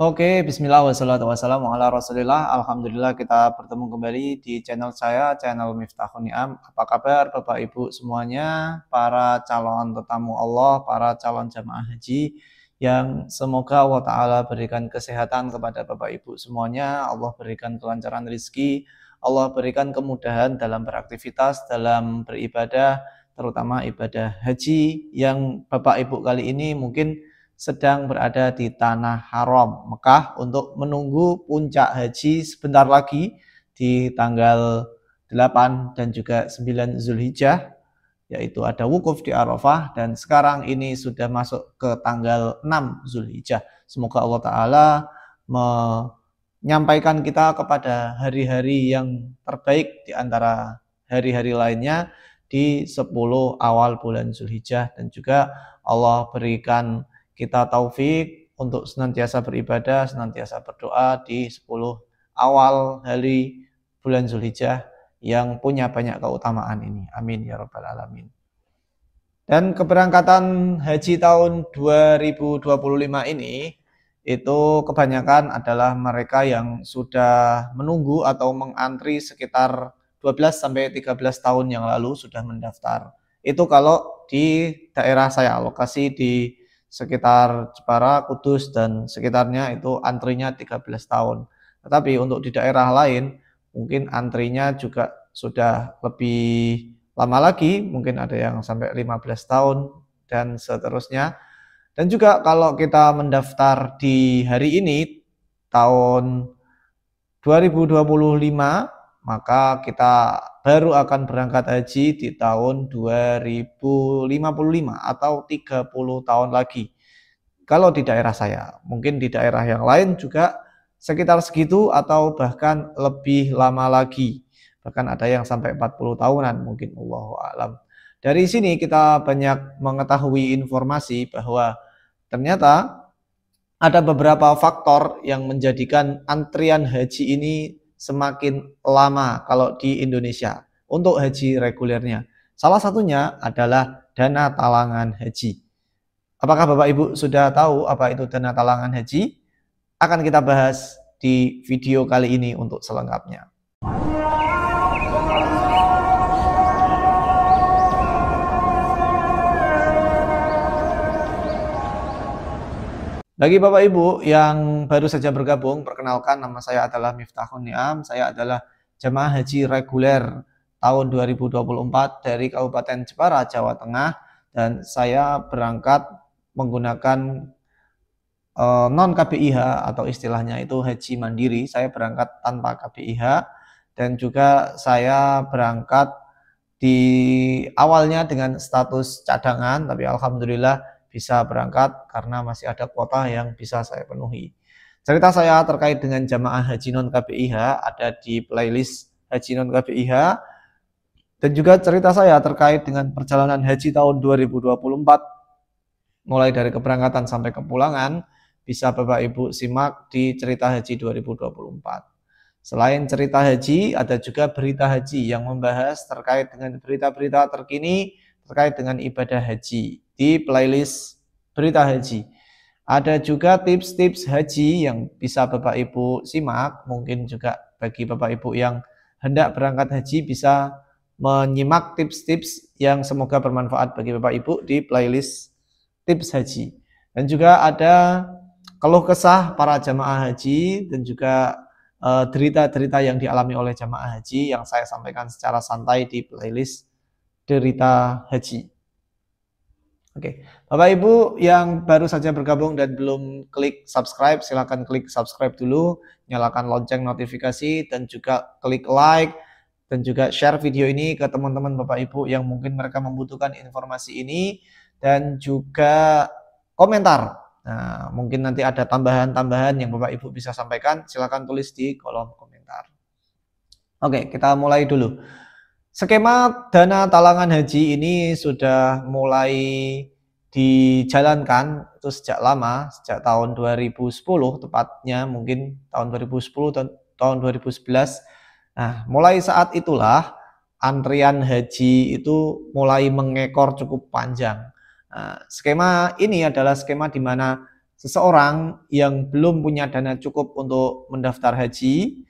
Oke, bismillah wassalatu wassalamu ala rasulillah. Alhamdulillah kita bertemu kembali di channel saya, channel Miftahun Ni'am. Apa kabar Bapak Ibu semuanya, para calon tetamu Allah, para calon jamaah haji, yang semoga Allah Ta'ala berikan kesehatan kepada Bapak Ibu semuanya, Allah berikan kelancaran rezeki, Allah berikan kemudahan dalam beraktivitas, dalam beribadah, terutama ibadah haji yang Bapak Ibu kali ini mungkin sedang berada di tanah haram Mekah untuk menunggu puncak haji sebentar lagi di tanggal 8 dan juga 9 Zulhijjah, yaitu ada wukuf di Arafah, dan sekarang ini sudah masuk ke tanggal 6 Zulhijjah. Semoga Allah Ta'ala menyampaikan kita kepada hari-hari yang terbaik di antara hari-hari lainnya di 10 awal bulan Zulhijjah, dan juga Allah berikan kita taufik untuk senantiasa beribadah, senantiasa berdoa di 10 awal hari bulan Zulhijjah yang punya banyak keutamaan ini. Amin ya rabbal alamin. Dan keberangkatan haji tahun 2025 ini itu kebanyakan adalah mereka yang sudah menunggu atau mengantri sekitar 12 sampai 13 tahun yang lalu sudah mendaftar. Itu kalau di daerah saya, lokasi di sekitar Jepara, Kudus, dan sekitarnya itu antrinya 13 tahun. Tetapi untuk di daerah lain mungkin antrinya juga sudah lebih lama lagi, mungkin ada yang sampai 15 tahun dan seterusnya. Dan juga kalau kita mendaftar di hari ini tahun 2025, maka kita baru akan berangkat haji di tahun 2055 atau 30 tahun lagi. Kalau di daerah saya, mungkin di daerah yang lain juga sekitar segitu atau bahkan lebih lama lagi. Bahkan ada yang sampai 40 tahunan mungkin, Allahu a'lam. Dari sini kita banyak mengetahui informasi bahwa ternyata ada beberapa faktor yang menjadikan antrian haji ini semakin lama kalau di Indonesia untuk haji regulernya. Salah satunya adalah dana talangan haji. Apakah Bapak Ibu sudah tahu apa itu dana talangan haji? Akan kita bahas di video kali ini untuk selengkapnya. Bagi Bapak Ibu yang baru saja bergabung, perkenalkan, nama saya adalah Miftahun Ni'am. Saya adalah jemaah haji reguler tahun 2024 dari Kabupaten Jepara, Jawa Tengah, dan saya berangkat menggunakan non KBIH atau istilahnya itu haji mandiri. Saya berangkat tanpa KBIH, dan juga saya berangkat di awalnya dengan status cadangan, tapi alhamdulillah bisa berangkat karena masih ada kuota yang bisa saya penuhi. Cerita saya terkait dengan jamaah haji non KBIH ada di playlist haji non KBIH, dan juga cerita saya terkait dengan perjalanan haji tahun 2024 mulai dari keberangkatan sampai kepulangan bisa Bapak Ibu simak di cerita haji 2024. Selain cerita haji, ada juga berita haji yang membahas terkait dengan berita-berita terkini terkait dengan ibadah haji di playlist berita haji. Ada juga tips-tips haji yang bisa Bapak Ibu simak. Mungkin juga bagi Bapak Ibu yang hendak berangkat haji bisa menyimak tips-tips yang semoga bermanfaat bagi Bapak Ibu di playlist tips haji. Dan juga ada keluh kesah para jamaah haji dan juga derita-derita yang dialami oleh jamaah haji yang saya sampaikan secara santai di playlist derita haji. Oke, Bapak Ibu yang baru saja bergabung dan belum klik subscribe, silakan klik subscribe dulu, nyalakan lonceng notifikasi, dan juga klik like, dan juga share video ini ke teman-teman Bapak Ibu yang mungkin mereka membutuhkan informasi ini, dan juga komentar. Nah, mungkin nanti ada tambahan-tambahan yang Bapak Ibu bisa sampaikan, silakan tulis di kolom komentar. Oke, kita mulai dulu. Skema dana talangan haji ini sudah mulai dijalankan itu sejak lama, sejak tahun 2010 tepatnya, mungkin tahun 2010 dan tahun 2011. Nah, mulai saat itulah antrian haji itu mulai mengekor cukup panjang. Nah, skema ini adalah skema di mana seseorang yang belum punya dana cukup untuk mendaftar haji,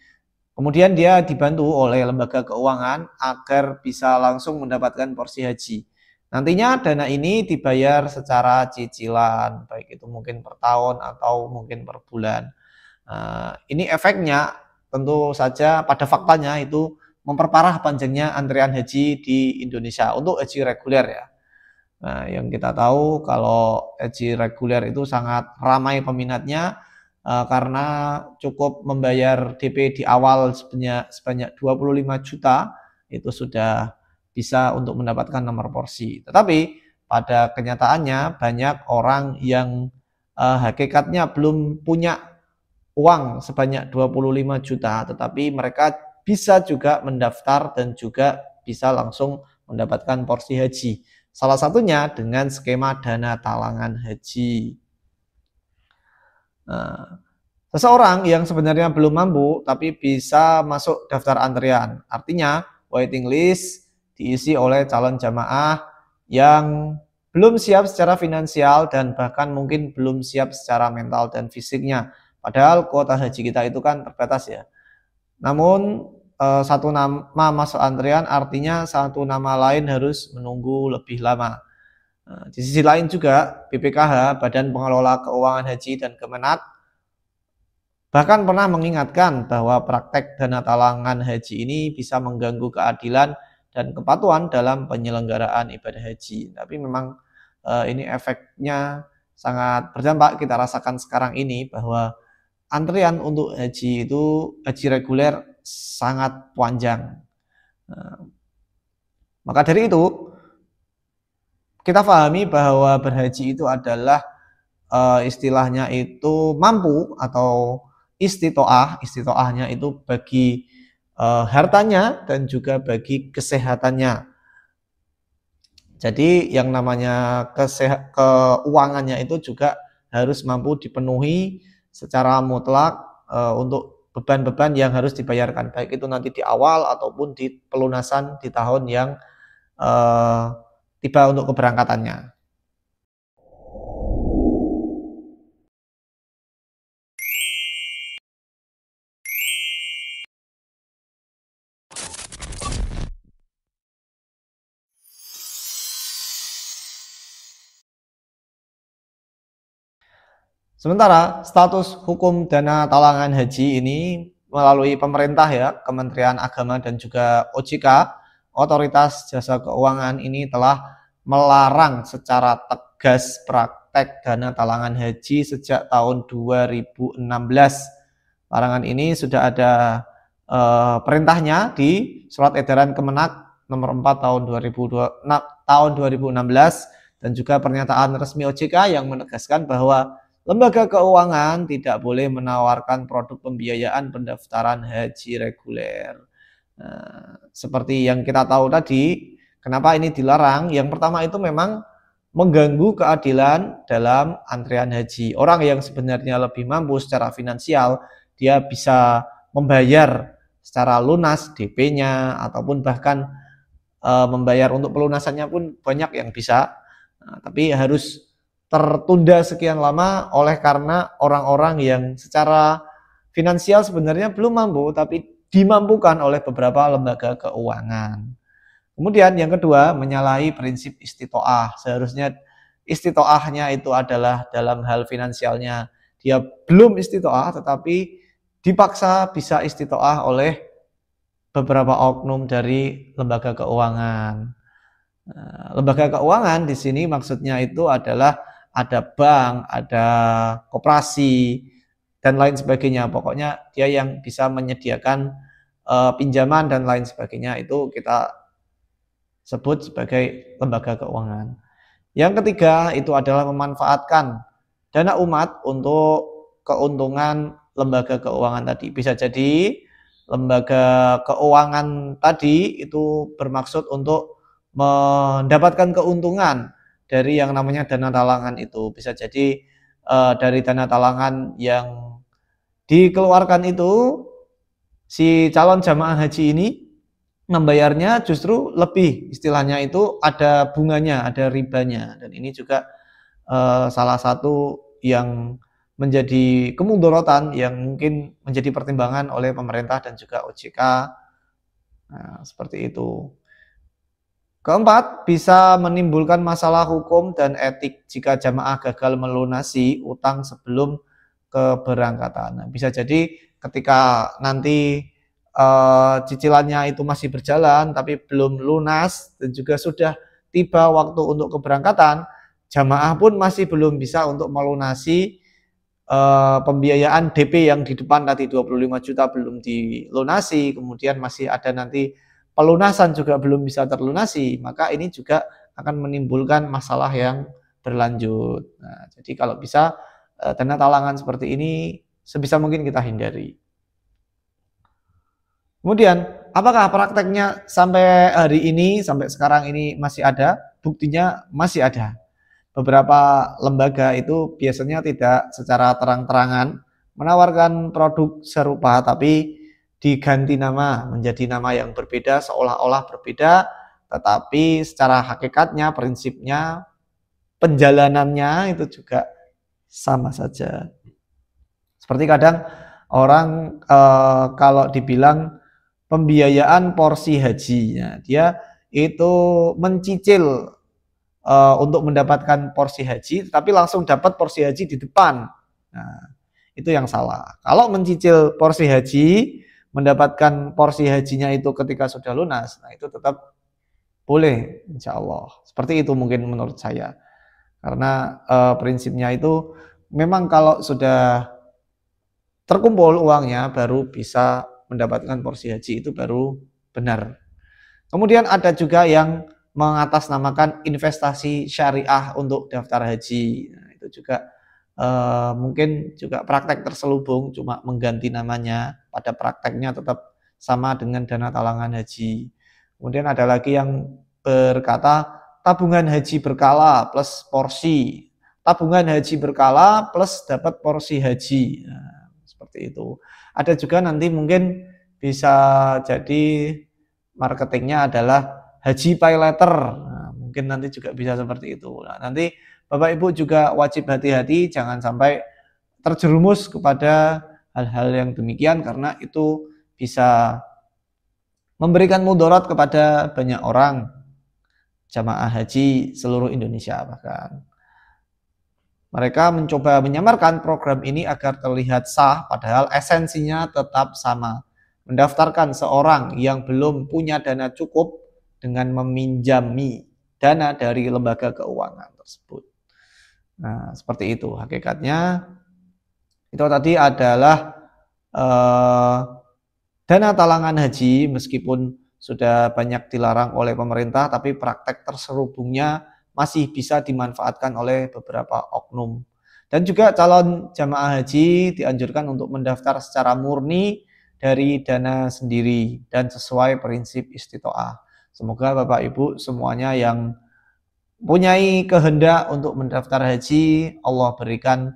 kemudian dia dibantu oleh lembaga keuangan agar bisa langsung mendapatkan porsi haji. Nantinya dana ini dibayar secara cicilan, baik itu mungkin per tahun atau mungkin per bulan. Ini efeknya tentu saja pada faktanya itu memperparah panjangnya antrian haji di Indonesia untuk haji reguler ya. Nah, yang kita tahu kalau haji reguler itu sangat ramai peminatnya karena cukup membayar DP di awal sebanyak 25 juta itu sudah bisa untuk mendapatkan nomor porsi. Tetapi pada kenyataannya banyak orang yang hakikatnya belum punya uang sebanyak 25 juta, tetapi mereka bisa juga mendaftar dan juga bisa langsung mendapatkan porsi haji. Salah satunya dengan skema dana talangan haji. Nah, seseorang yang sebenarnya belum mampu tapi bisa masuk daftar antrian. Artinya waiting list diisi oleh calon jamaah yang belum siap secara finansial dan bahkan mungkin belum siap secara mental dan fisiknya. Padahal kuota haji kita itu kan terbatas ya. Namun satu nama masuk antrian artinya satu nama lain harus menunggu lebih lama. Di sisi lain juga BPKH, Badan Pengelola Keuangan Haji dan Kemenak bahkan pernah mengingatkan bahwa praktek dana talangan haji ini bisa mengganggu keadilan dan kepatuhan dalam penyelenggaraan ibadah haji. Tapi memang ini efeknya sangat berdampak, kita rasakan sekarang ini bahwa antrian untuk haji itu, haji reguler sangat panjang. Maka dari itu, kita pahami bahwa berhaji itu adalah istilahnya itu mampu atau istitoah. Istitoahnya itu bagi hartanya dan juga bagi kesehatannya. Jadi yang namanya keuangannya itu juga harus mampu dipenuhi secara mutlak untuk beban-beban yang harus dibayarkan, baik itu nanti di awal ataupun di pelunasan di tahun yang tiba untuk keberangkatannya. Sementara status hukum dana talangan haji ini melalui pemerintah ya, Kementerian Agama dan juga OJK, Otoritas Jasa Keuangan ini telah melarang secara tegas praktek dana talangan haji sejak tahun 2016. Larangan ini sudah ada perintahnya di Surat Edaran Kemenak nomor 4 tahun 2016 dan juga pernyataan resmi OJK yang menegaskan bahwa lembaga keuangan tidak boleh menawarkan produk pembiayaan pendaftaran haji reguler. Nah, seperti yang kita tahu tadi, kenapa ini dilarang? Yang pertama itu memang mengganggu keadilan dalam antrian haji. Orang yang sebenarnya lebih mampu secara finansial, dia bisa membayar secara lunas DP-nya ataupun bahkan membayar untuk pelunasannya pun banyak yang bisa. Nah, tapi harus tertunda sekian lama oleh karena orang-orang yang secara finansial sebenarnya belum mampu tapi dimampukan oleh beberapa lembaga keuangan. Kemudian yang kedua, menyalahi prinsip istitoah. Seharusnya istitoahnya itu adalah dalam hal finansialnya dia belum istitoah tetapi dipaksa bisa istitoah oleh beberapa oknum dari lembaga keuangan. Lembaga keuangan di sini maksudnya itu adalah ada bank, ada koperasi, dan lain sebagainya. Pokoknya dia yang bisa menyediakan pinjaman dan lain sebagainya, itu kita sebut sebagai lembaga keuangan. Yang ketiga itu adalah memanfaatkan dana umat untuk keuntungan lembaga keuangan tadi. Bisa jadi lembaga keuangan tadi itu bermaksud untuk mendapatkan keuntungan dari yang namanya dana talangan itu. Bisa jadi dari dana talangan yang dikeluarkan itu si calon jamaah haji ini membayarnya justru lebih, istilahnya itu ada bunganya, ada ribanya, dan ini juga salah satu yang menjadi kemudorotan yang mungkin menjadi pertimbangan oleh pemerintah dan juga OJK. Nah, seperti itu. Keempat, bisa menimbulkan masalah hukum dan etik jika jamaah gagal melunasi utang sebelum keberangkatan. Nah, bisa jadi ketika nanti cicilannya itu masih berjalan tapi belum lunas dan juga sudah tiba waktu untuk keberangkatan, jamaah pun masih belum bisa untuk melunasi pembiayaan DP yang di depan tadi 25 juta belum dilunasi, kemudian masih ada nanti pelunasan juga belum bisa terlunasi, maka ini juga akan menimbulkan masalah yang berlanjut. Nah, jadi kalau bisa dana talangan seperti ini sebisa mungkin kita hindari. Kemudian, apakah prakteknya sampai hari ini, sampai sekarang ini masih ada? Buktinya masih ada. Beberapa lembaga itu biasanya tidak secara terang-terangan menawarkan produk serupa, tapi diganti nama menjadi nama yang berbeda, seolah-olah berbeda, tetapi secara hakikatnya, prinsipnya, penjalanannya itu juga sama saja. Seperti kadang orang kalau dibilang pembiayaan porsi hajinya, dia itu mencicil untuk mendapatkan porsi haji, tapi langsung dapat porsi haji di depan. Nah, itu yang salah. Kalau mencicil porsi haji, mendapatkan porsi hajinya itu ketika sudah lunas, nah itu tetap boleh, insya Allah. Seperti itu mungkin menurut saya. Karena prinsipnya itu memang kalau sudah terkumpul uangnya, baru bisa mendapatkan porsi haji, itu baru benar. Kemudian ada juga yang mengatasnamakan investasi syariah untuk daftar haji. Nah, itu juga mungkin juga praktek terselubung, cuma mengganti namanya, pada prakteknya tetap sama dengan dana talangan haji. Kemudian ada lagi yang berkata tabungan haji berkala plus porsi, tabungan haji berkala plus dapat porsi haji. Nah, seperti itu. Ada juga nanti mungkin bisa jadi marketingnya adalah haji pay letter. Nah, mungkin nanti juga bisa seperti itu. Nah, nanti Bapak Ibu juga wajib hati-hati, jangan sampai terjerumus kepada hal-hal yang demikian, karena itu bisa memberikan mudarat kepada banyak orang, jamaah haji seluruh Indonesia bahkan. Mereka mencoba menyamarkan program ini agar terlihat sah, padahal esensinya tetap sama. Mendaftarkan seorang yang belum punya dana cukup dengan meminjami dana dari lembaga keuangan tersebut. Nah, seperti itu hakikatnya. Itu tadi adalah dana talangan haji, meskipun sudah banyak dilarang oleh pemerintah, tapi praktek terselubungnya masih bisa dimanfaatkan oleh beberapa oknum. Dan juga calon jamaah haji dianjurkan untuk mendaftar secara murni dari dana sendiri dan sesuai prinsip istitoah. Semoga Bapak Ibu semuanya yang mempunyai kehendak untuk mendaftar haji, Allah berikan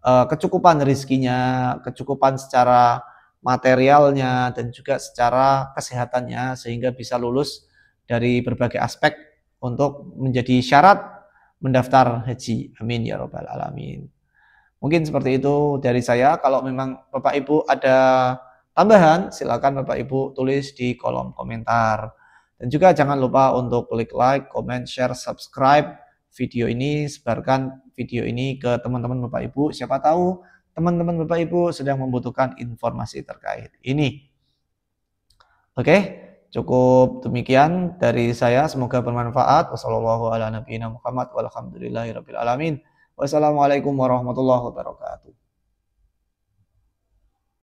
kecukupan rezekinya, kecukupan secara materialnya, dan juga secara kesehatannya, sehingga bisa lulus dari berbagai aspek untuk menjadi syarat mendaftar haji. Amin ya robbal alamin. Mungkin seperti itu dari saya. Kalau memang Bapak Ibu ada tambahan, silakan Bapak Ibu tulis di kolom komentar. Dan juga jangan lupa untuk klik like, comment, share, subscribe video ini, sebarkan video ini ke teman-teman Bapak Ibu. Siapa tahu teman-teman Bapak Ibu sedang membutuhkan informasi terkait ini. Oke. Cukup demikian dari saya, semoga bermanfaat. Wassalamualaikum warahmatullahi wabarakatuh.